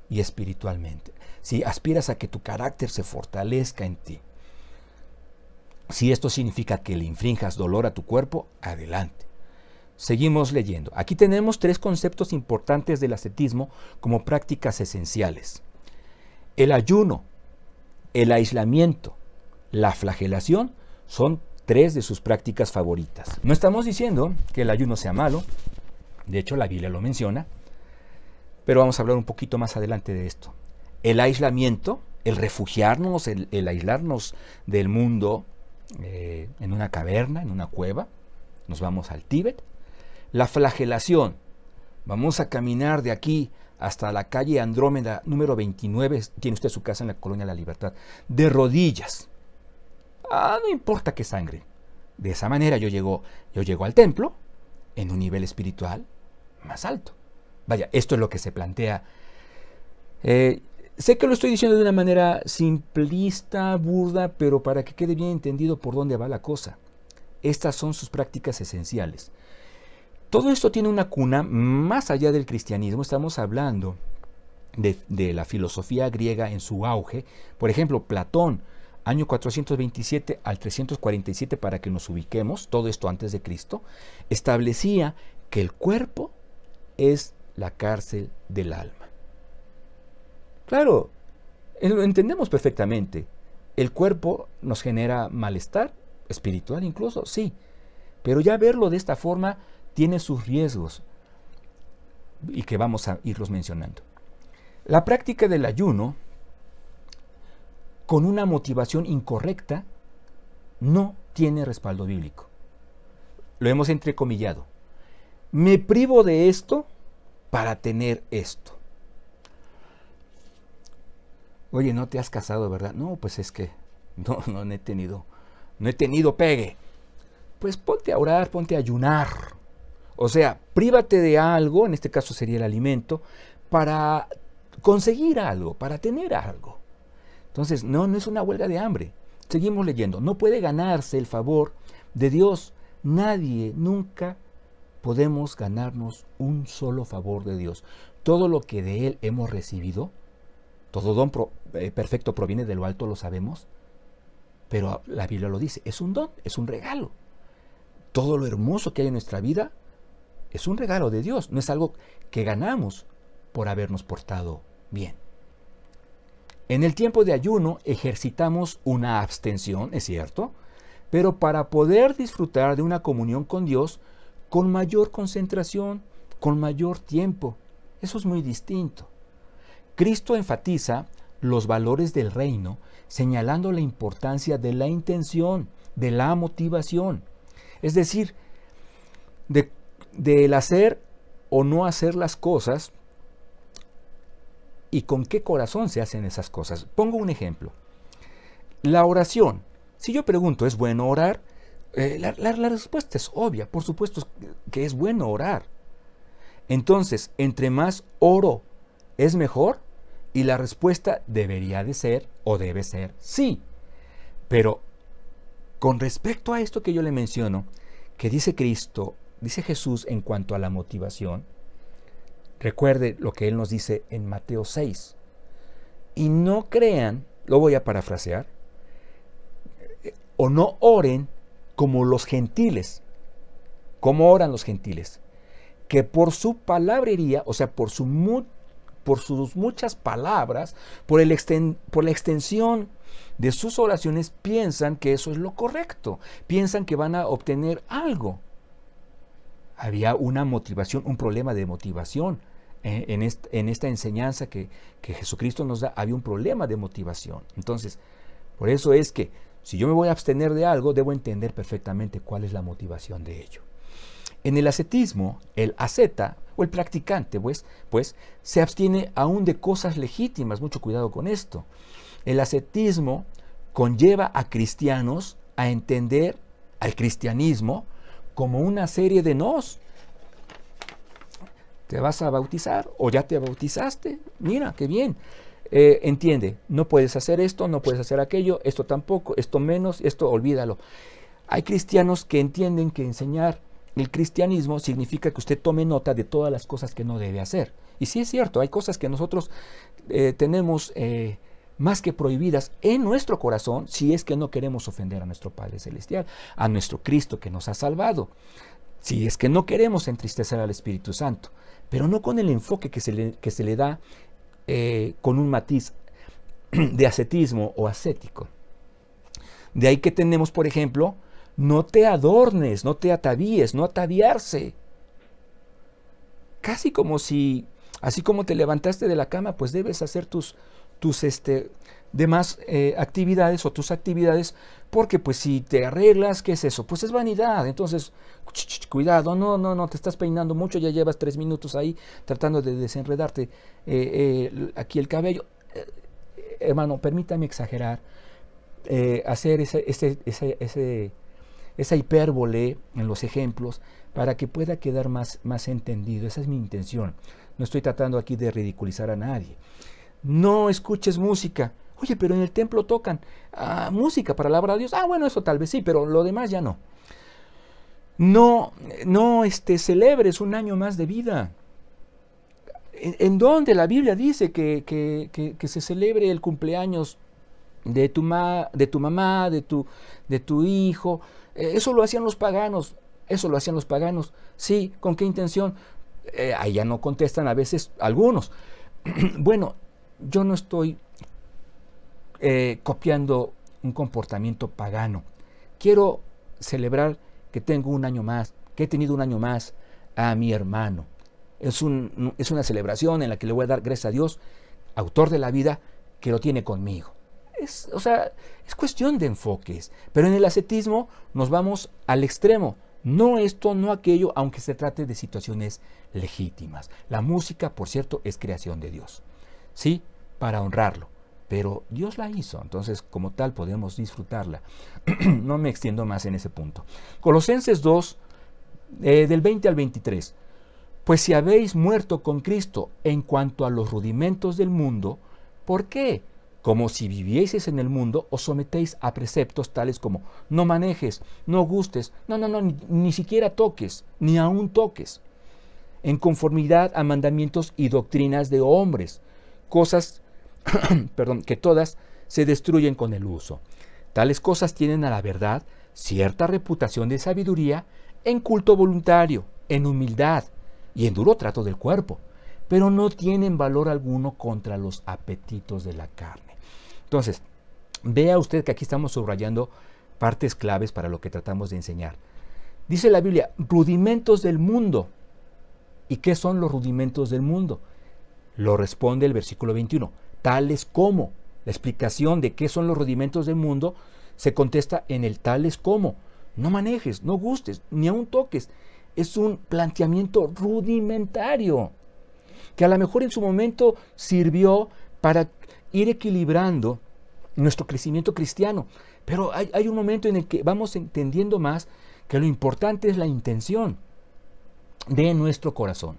y espiritualmente, si aspiras a que tu carácter se fortalezca en ti. Si esto significa que le infrinjas dolor a tu cuerpo, adelante. Seguimos leyendo. Aquí tenemos 3 conceptos importantes del ascetismo como prácticas esenciales: el ayuno, el aislamiento, la flagelación son 3 de sus prácticas favoritas. No estamos diciendo que el ayuno sea malo, de hecho la Biblia lo menciona, pero vamos a hablar un poquito más adelante de esto. El aislamiento, el refugiarnos, el aislarnos del mundo en una caverna, en una cueva, nos vamos al Tíbet. La flagelación, vamos a caminar de aquí hasta la calle Andrómeda número 29, tiene usted su casa en la Colonia La Libertad, de rodillas. No importa que sangre. De esa manera yo llego al templo en un nivel espiritual más alto. Vaya, esto es lo que se plantea. Sé que lo estoy diciendo de una manera simplista, burda, pero para que quede bien entendido por dónde va la cosa. Estas son sus prácticas esenciales. Todo esto tiene una cuna más allá del cristianismo. Estamos hablando de la filosofía griega en su auge. Por ejemplo, Platón, año 427 al 347, para que nos ubiquemos, todo esto antes de Cristo, establecía que el cuerpo es la cárcel del alma. Claro, lo entendemos perfectamente. El cuerpo nos genera malestar, espiritual incluso, sí, pero ya verlo de esta forma tiene sus riesgos y que vamos a irlos mencionando. La práctica del ayuno con una motivación incorrecta no tiene respaldo bíblico. Lo hemos entrecomillado. Me privo de esto para tener esto. Oye, ¿no te has casado, verdad? No, pues es que no he tenido no he tenido pegue. Pues ponte a orar, ponte a ayunar. O sea, prívate de algo, en este caso sería el alimento, para conseguir algo, para tener algo. Entonces, no es una huelga de hambre. Seguimos leyendo. No puede ganarse el favor de Dios. Nadie, nunca podemos ganarnos un solo favor de Dios. Todo lo que de Él hemos recibido, todo don perfecto proviene de lo alto, lo sabemos, pero la Biblia lo dice, es un don, es un regalo. Todo lo hermoso que hay en nuestra vida es un regalo de Dios, no es algo que ganamos por habernos portado bien. En el tiempo de ayuno ejercitamos una abstención, es cierto, pero para poder disfrutar de una comunión con Dios con mayor concentración, con mayor tiempo. Eso es muy distinto. Cristo enfatiza los valores del reino, señalando la importancia de la intención, de la motivación. Es decir, del hacer o no hacer las cosas y con qué corazón se hacen esas cosas. Pongo un ejemplo. La oración. Si yo pregunto, ¿es bueno orar? La respuesta es obvia. Por supuesto que es bueno orar. Entonces, entre más oro, ¿es mejor? Y la respuesta debería de ser o debe ser sí. Pero con respecto a esto que yo le menciono, que dice Cristo, dice Jesús en cuanto a la motivación, recuerde lo que Él nos dice en Mateo 6. Y no crean, lo voy a parafrasear, o no oren como los gentiles. ¿Cómo oran los gentiles? Que por su palabrería, o sea, por sus muchas palabras, por la extensión de sus oraciones, piensan que eso es lo correcto, piensan que van a obtener algo. Había una motivación, un problema de motivación. En esta enseñanza que Jesucristo nos da, había un problema de motivación. Entonces, por eso es que si yo me voy a abstener de algo, debo entender perfectamente cuál es la motivación de ello. En el ascetismo, el asceta o el practicante, pues se abstiene aún de cosas legítimas. Mucho cuidado con esto. El ascetismo conlleva a cristianos a entender al cristianismo como una serie de nos. ¿Te vas a bautizar o ya te bautizaste? Mira, qué bien. Entiende, no puedes hacer esto, no puedes hacer aquello, esto tampoco, esto menos, esto olvídalo. Hay cristianos que entienden que enseñar el cristianismo significa que usted tome nota de todas las cosas que no debe hacer. Y sí es cierto, hay cosas que nosotros tenemos más que prohibidas en nuestro corazón si es que no queremos ofender a nuestro Padre Celestial, a nuestro Cristo que nos ha salvado. Si es que no queremos entristecer al Espíritu Santo, pero no con el enfoque que se le da con un matiz de ascetismo o ascético. De ahí que tenemos, por ejemplo, no te adornes, no te atavíes, no ataviarse. Casi como si, así como te levantaste de la cama, pues debes hacer tus demás actividades o tus actividades, porque pues si te arreglas, ¿qué es eso? Pues es vanidad. Entonces, cuidado, no, te estás peinando mucho, ya llevas 3 minutos ahí tratando de desenredarte aquí el cabello. Hermano, permítame exagerar, hacer esa hipérbole en los ejemplos para que pueda quedar más entendido. Esa es mi intención. No estoy tratando aquí de ridiculizar a nadie. No escuches música. Oye, pero en el templo tocan música para alabar a Dios. Bueno, eso tal vez sí, pero lo demás ya no. No celebres un año más de vida. ¿En dónde la Biblia dice que se celebre el cumpleaños de tu mamá, de tu hijo? Eso lo hacían los paganos. Sí, ¿con qué intención? Ahí ya no contestan a veces algunos. Bueno, yo no estoy copiando un comportamiento pagano. Quiero celebrar que tengo un año más, que he tenido un año más a mi hermano. Es una celebración en la que le voy a dar gracias a Dios, autor de la vida, que lo tiene conmigo. Es cuestión de enfoques. Pero en el ascetismo nos vamos al extremo. No esto, no aquello, aunque se trate de situaciones legítimas. La música, por cierto, es creación de Dios. Sí, para honrarlo. pero Dios la hizo, entonces como tal podemos disfrutarla. No me extiendo más en ese punto. Colosenses 2, del 20 al 23. Pues si habéis muerto con Cristo en cuanto a los rudimentos del mundo, ¿por qué? Como si vivieseis en el mundo, os sometéis a preceptos tales como no manejes, no gustes, ni siquiera toques, ni aún toques, en conformidad a mandamientos y doctrinas de hombres, cosas que todas se destruyen con el uso. Tales cosas tienen a la verdad cierta reputación de sabiduría en culto voluntario, en humildad y en duro trato del cuerpo, pero no tienen valor alguno contra los apetitos de la carne. Entonces, vea usted que aquí estamos subrayando partes claves para lo que tratamos de enseñar. Dice la Biblia, rudimentos del mundo. ¿Y qué son los rudimentos del mundo? Lo responde el versículo 21. Tales como. La explicación de qué son los rudimentos del mundo se contesta en el tales como. No manejes, no gustes, ni aun toques. Es un planteamiento rudimentario que a lo mejor en su momento sirvió para ir equilibrando nuestro crecimiento cristiano. Pero hay un momento en el que vamos entendiendo más que lo importante es la intención de nuestro corazón.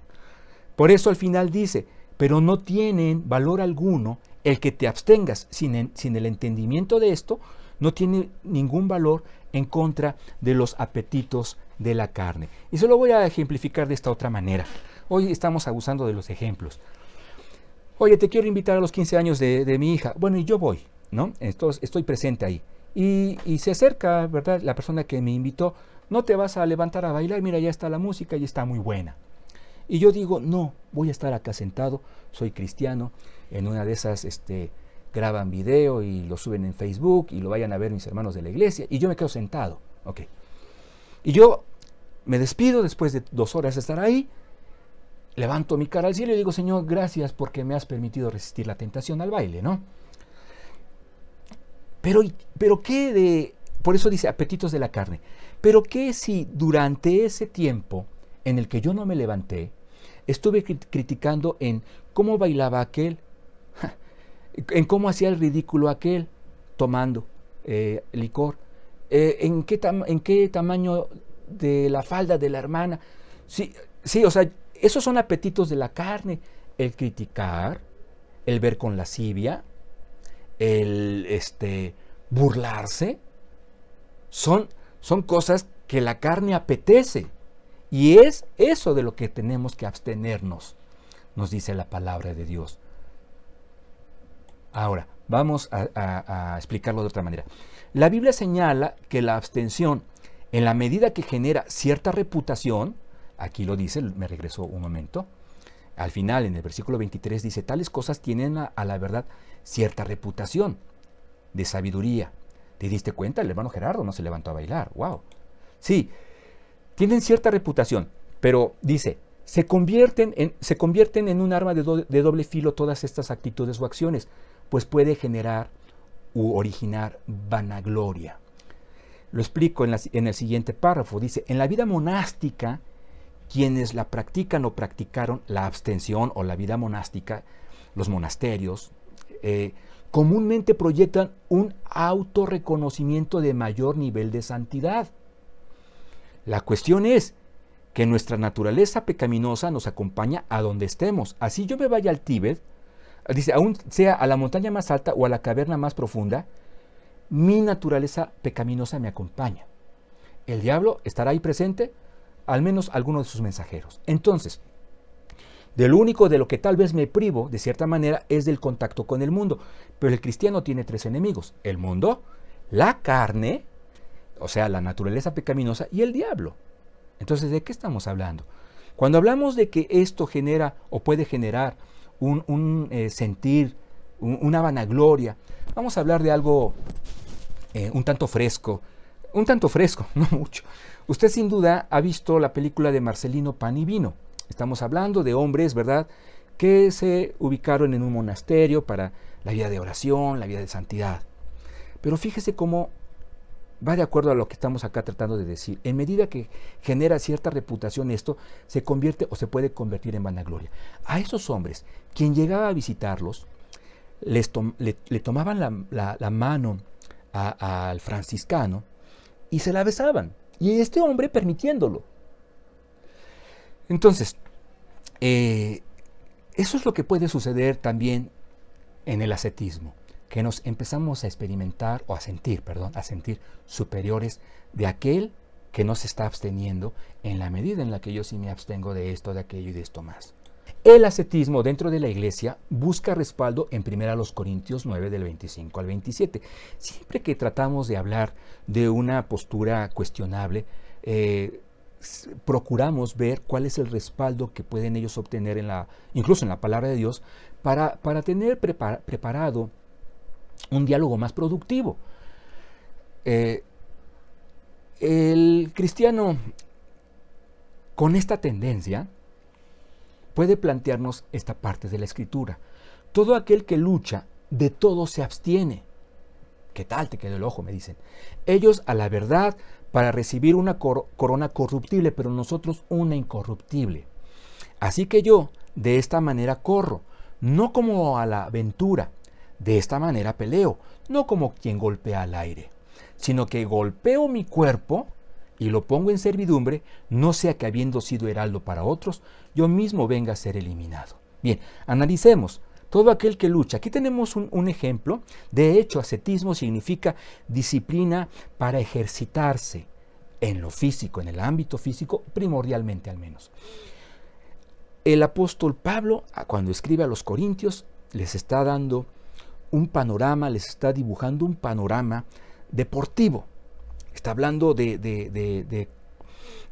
Por eso al final dice, pero no tienen valor alguno el que te abstengas sin el entendimiento de esto, no tiene ningún valor en contra de los apetitos de la carne. Y se lo voy a ejemplificar de esta otra manera. Hoy estamos abusando de los ejemplos. Oye, te quiero invitar a los 15 años de mi hija. Bueno, y yo voy, ¿no? Entonces, estoy presente ahí. Y se acerca, ¿verdad? La persona que me invitó, no te vas a levantar a bailar, mira, ya está la música y está muy buena. Y yo digo, no, voy a estar acá sentado, soy cristiano, en una de esas graban video y lo suben en Facebook y lo vayan a ver mis hermanos de la iglesia, y yo me quedo sentado, ok. Y yo me despido después de 2 horas de estar ahí, levanto mi cara al cielo y digo, Señor, gracias porque me has permitido resistir la tentación al baile, ¿no? Pero ¿qué de...? Por eso dice apetitos de la carne. Pero ¿qué si durante ese tiempo en el que yo no me levanté, estuve criticando en cómo bailaba aquel, en cómo hacía el ridículo aquel, tomando licor, en qué tamaño de la falda de la hermana? Sí, o sea, esos son apetitos de la carne. El criticar, el ver con lascivia, el burlarse, son cosas que la carne apetece. Y es eso de lo que tenemos que abstenernos, nos dice la palabra de Dios. Ahora, vamos a explicarlo de otra manera. La Biblia señala que la abstención, en la medida que genera cierta reputación, aquí lo dice, me regreso un momento, al final en el versículo 23 dice, tales cosas tienen a la verdad cierta reputación de sabiduría. ¿Te diste cuenta? El hermano Gerardo no se levantó a bailar. ¡Wow! Sí, tienen cierta reputación, pero dice, se convierten en un arma de doble filo todas estas actitudes o acciones, pues puede generar u originar vanagloria. Lo explico en el siguiente párrafo. Dice, en la vida monástica, quienes la practican o practicaron la abstención o la vida monástica, los monasterios, comúnmente proyectan un autorreconocimiento de mayor nivel de santidad. La cuestión es que nuestra naturaleza pecaminosa nos acompaña a donde estemos. Así yo me vaya al Tíbet, dice, aún sea a la montaña más alta o a la caverna más profunda, mi naturaleza pecaminosa me acompaña. El diablo estará ahí presente, al menos algunos de sus mensajeros. Entonces, de lo único de lo que tal vez me privo, de cierta manera, es del contacto con el mundo. Pero el cristiano tiene 3 enemigos: el mundo, la carne, o sea, la naturaleza pecaminosa, y el diablo. Entonces, ¿de qué estamos hablando? Cuando hablamos de que esto genera o puede generar un sentir, una vanagloria, vamos a hablar de algo un tanto fresco, no mucho. Usted sin duda ha visto la película de Marcelino Pan y Vino. Estamos hablando de hombres, ¿verdad?, que se ubicaron en un monasterio para la vida de oración, la vida de santidad. Pero fíjese cómo va de acuerdo a lo que estamos acá tratando de decir. En medida que genera cierta reputación esto, se convierte o se puede convertir en vanagloria. A esos hombres, quien llegaba a visitarlos, le tomaban la mano al franciscano y se la besaban. Y este hombre permitiéndolo. Entonces, eso es lo que puede suceder también en el ascetismo, que nos empezamos a experimentar, o a sentir superiores de aquel que no se está absteniendo en la medida en la que yo sí me abstengo de esto, de aquello y de esto más. El ascetismo dentro de la iglesia busca respaldo en 1 Corintios 9 del 25 al 27. Siempre que tratamos de hablar de una postura cuestionable, procuramos ver cuál es el respaldo que pueden ellos obtener incluso en la palabra de Dios para tener preparado un diálogo más productivo. El cristiano con esta tendencia puede plantearnos esta parte de la Escritura. Todo aquel que lucha, de todo se abstiene. ¿Qué tal te quedó el ojo? Me dicen. Ellos a la verdad para recibir una corona corruptible, pero nosotros una incorruptible. Así que yo de esta manera corro, no como a la aventura, de esta manera peleo, no como quien golpea al aire, sino que golpeo mi cuerpo y lo pongo en servidumbre, no sea que habiendo sido heraldo para otros, yo mismo venga a ser eliminado. Bien, analicemos. Todo aquel que lucha. Aquí tenemos un ejemplo. De hecho, ascetismo significa disciplina para ejercitarse en lo físico, en el ámbito físico, primordialmente al menos. El apóstol Pablo, cuando escribe a los Corintios, les está dando un panorama, les está dibujando un panorama deportivo. Está hablando de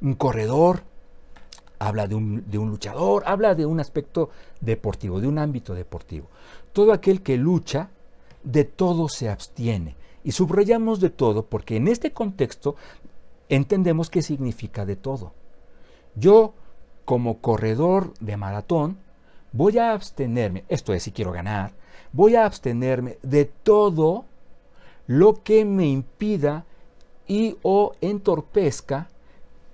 un corredor, habla de un luchador, habla de un aspecto deportivo, de un ámbito deportivo. Todo aquel que lucha, de todo se abstiene. Y subrayamos de todo porque en este contexto entendemos qué significa de todo. Yo, como corredor de maratón, voy a abstenerme, esto es si quiero ganar, voy a abstenerme de todo lo que me impida y o entorpezca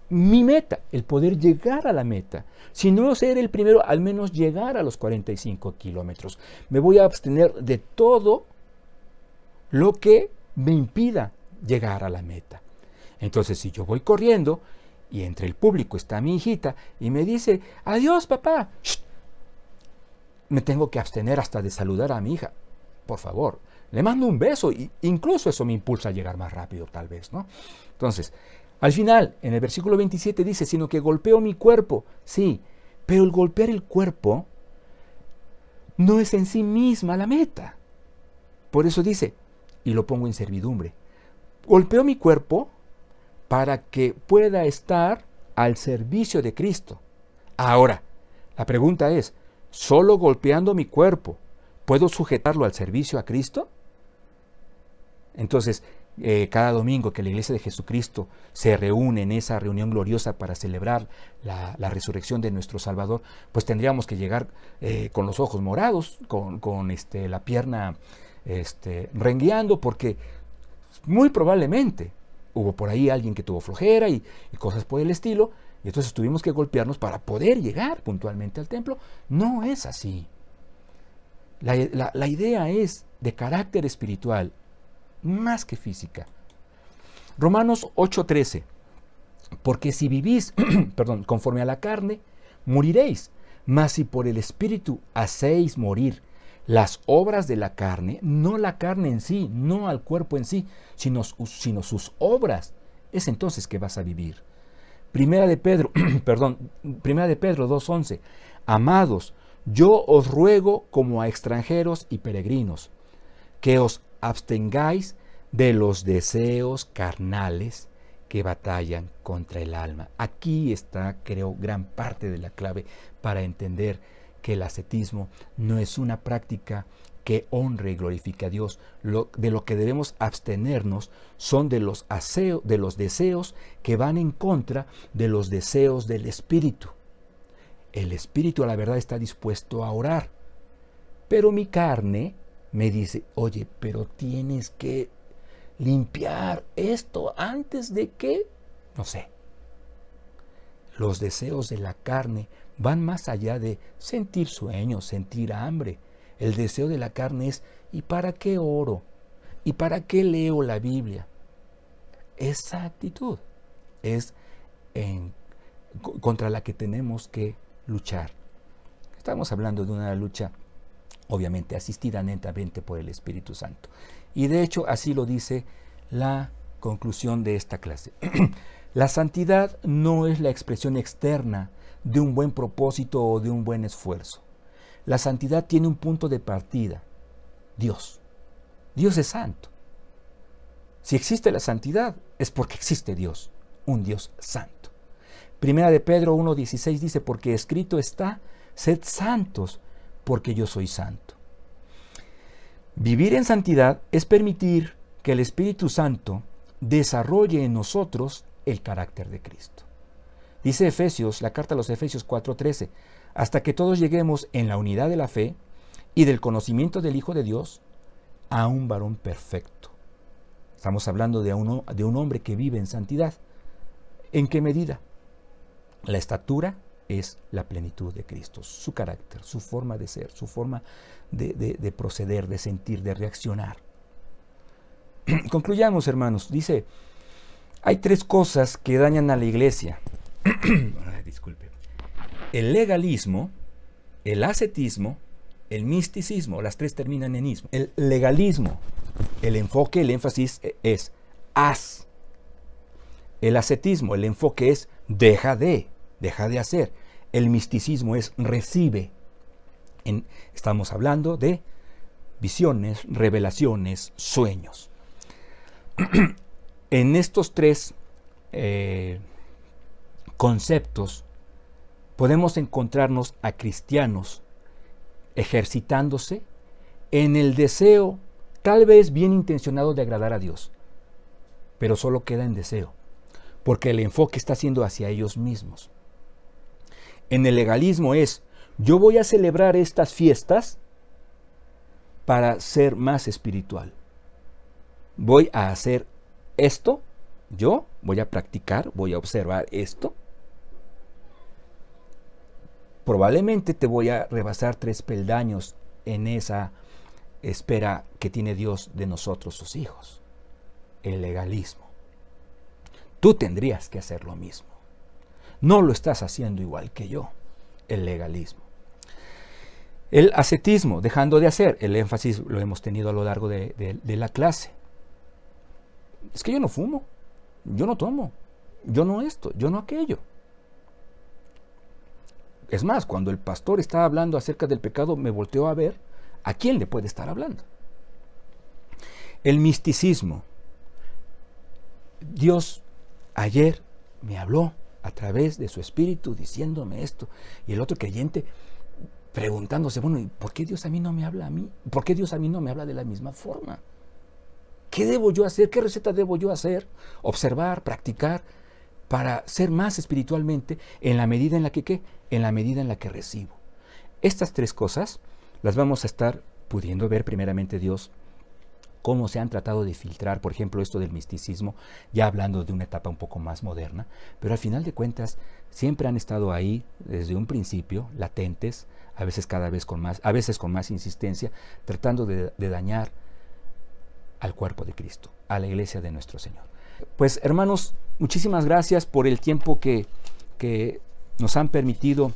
mi meta, el poder llegar a la meta. Si no ser el primero, al menos llegar a los 45 kilómetros. Me voy a abstener de todo lo que me impida llegar a la meta. Entonces, si yo voy corriendo y entre el público está mi hijita y me dice, adiós papá, ¡shh!, me tengo que abstener hasta de saludar a mi hija. Por favor, le mando un beso y incluso eso me impulsa a llegar más rápido tal vez, ¿no? Entonces, al final, en el versículo 27 dice, sino que golpeo mi cuerpo. Sí, pero el golpear el cuerpo no es en sí misma la meta. Por eso dice, y lo pongo en servidumbre, golpeo mi cuerpo para que pueda estar al servicio de Cristo. Ahora, la pregunta es, ¿solo golpeando mi cuerpo puedo sujetarlo al servicio a Cristo? Entonces, cada domingo que la Iglesia de Jesucristo se reúne en esa reunión gloriosa para celebrar la resurrección de nuestro Salvador, pues tendríamos que llegar con los ojos morados, con la pierna rengueando, porque muy probablemente hubo por ahí alguien que tuvo flojera y cosas por el estilo, y entonces tuvimos que golpearnos para poder llegar puntualmente al templo. No es así. La idea es de carácter espiritual, más que física. Romanos 8:13. Porque si vivís, conforme a la carne, moriréis. Mas si por el Espíritu hacéis morir las obras de la carne, no la carne en sí, no al cuerpo en sí, sino sus obras, es entonces que vas a vivir. Primera de Pedro 2:11. Amados, yo os ruego como a extranjeros y peregrinos, que os abstengáis de los deseos carnales que batallan contra el alma. Aquí está, creo, gran parte de la clave para entender que el ascetismo no es una práctica que honre y glorifique a Dios. De lo que debemos abstenernos son de los deseos que van en contra de los deseos del Espíritu. El Espíritu, a la verdad, está dispuesto a orar, pero mi carne me dice, oye, pero tienes que limpiar esto antes de que, no sé. Los deseos de la carne van más allá de sentir sueño, sentir hambre. El deseo de la carne es, ¿y para qué oro? ¿Y para qué leo la Biblia? Esa actitud es contra la que tenemos que luchar. Estamos hablando de una lucha, obviamente, asistida netamente por el Espíritu Santo. Y de hecho, así lo dice la conclusión de esta clase. La santidad no es la expresión externa de un buen propósito o de un buen esfuerzo. La santidad tiene un punto de partida, Dios. Dios es santo. Si existe la santidad, es porque existe Dios, un Dios santo. Primera de Pedro 1:16 dice, porque escrito está, sed santos, porque yo soy santo. Vivir en santidad es permitir que el Espíritu Santo desarrolle en nosotros el carácter de Cristo. Dice Efesios, la carta a los Efesios 4:13, hasta que todos lleguemos en la unidad de la fe y del conocimiento del Hijo de Dios a un varón perfecto. Estamos hablando de un hombre que vive en santidad. ¿En qué medida? La estatura es la plenitud de Cristo, su carácter, su forma de ser, su forma de proceder, de sentir, de reaccionar. Concluyamos, hermanos. Dice, hay 3 cosas que dañan a la iglesia. Disculpe. El legalismo, el ascetismo, el misticismo. Las 3 terminan en ismo. El legalismo, el enfoque, el énfasis es haz. El ascetismo, el enfoque es deja de hacer. El misticismo es recibe. Estamos hablando de visiones, revelaciones, sueños. En estos 3 conceptos podemos encontrarnos a cristianos ejercitándose en el deseo, tal vez bien intencionado, de agradar a Dios, pero solo queda en deseo, porque el enfoque está siendo hacia ellos mismos. En el legalismo es, yo voy a celebrar estas fiestas para ser más espiritual. Voy a hacer esto, yo voy a practicar, voy a observar esto. Probablemente te voy a rebasar 3 peldaños en esa espera que tiene Dios de nosotros, sus hijos. El legalismo. Tú tendrías que hacer lo mismo. No lo estás haciendo igual que yo. El legalismo. El ascetismo, dejando de hacer. El énfasis lo hemos tenido a lo largo de la clase. Es que yo no fumo, yo no tomo, yo no esto, yo no aquello. Es más, cuando el pastor estaba hablando acerca del pecado, me volteó a ver a quién le puede estar hablando. El misticismo. Dios ayer me habló a través de su espíritu diciéndome esto, y el otro creyente preguntándose, bueno, ¿y por qué Dios a mí no me habla a mí? ¿Por qué Dios a mí no me habla de la misma forma? ¿Qué debo yo hacer? ¿Qué receta debo yo hacer? Observar, practicar, para ser más espiritualmente en la medida en la que ¿qué? En la medida en la que recibo. Estas 3 cosas las vamos a estar pudiendo ver primeramente Dios, cómo se han tratado de filtrar, por ejemplo, esto del misticismo, ya hablando de una etapa un poco más moderna, pero al final de cuentas siempre han estado ahí desde un principio, latentes, a veces con más insistencia, tratando de dañar al cuerpo de Cristo, a la iglesia de nuestro Señor. Pues hermanos, muchísimas gracias por el tiempo que nos han permitido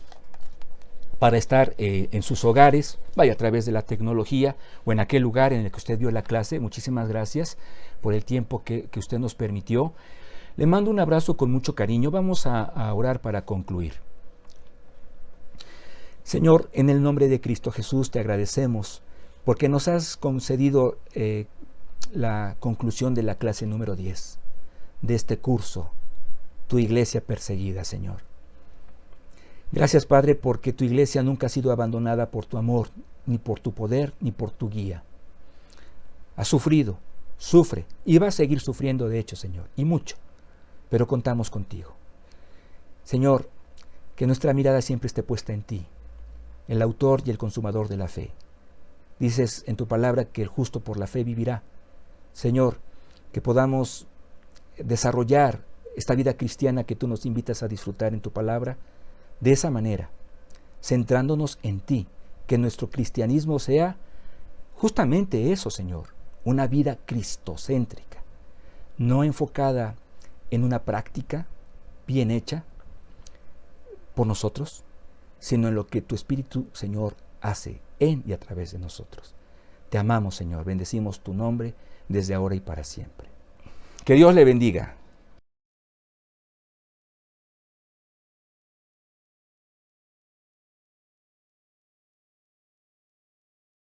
para estar en sus hogares, vaya a través de la tecnología o en aquel lugar en el que usted vio la clase. Muchísimas gracias por el tiempo que usted nos permitió. Le mando un abrazo con mucho cariño. Vamos a orar para concluir. Señor, en el nombre de Cristo Jesús te agradecemos porque nos has concedido la conclusión de la clase número 10 de este curso, tu iglesia perseguida, Señor. Gracias, Padre, porque tu iglesia nunca ha sido abandonada por tu amor, ni por tu poder, ni por tu guía. Ha sufrido, sufre y va a seguir sufriendo, de hecho, Señor, y mucho, pero contamos contigo. Señor, que nuestra mirada siempre esté puesta en ti, el autor y el consumador de la fe. Dices en tu palabra que el justo por la fe vivirá. Señor, que podamos desarrollar esta vida cristiana que tú nos invitas a disfrutar en tu palabra, de esa manera, centrándonos en ti Que nuestro cristianismo sea justamente eso, Señor, una vida cristocéntrica, no enfocada en una práctica bien hecha por nosotros, sino en lo que tu Espíritu, Señor, hace en y a través de nosotros. Te amamos, Señor, bendecimos tu nombre desde ahora y para siempre. Que Dios le bendiga.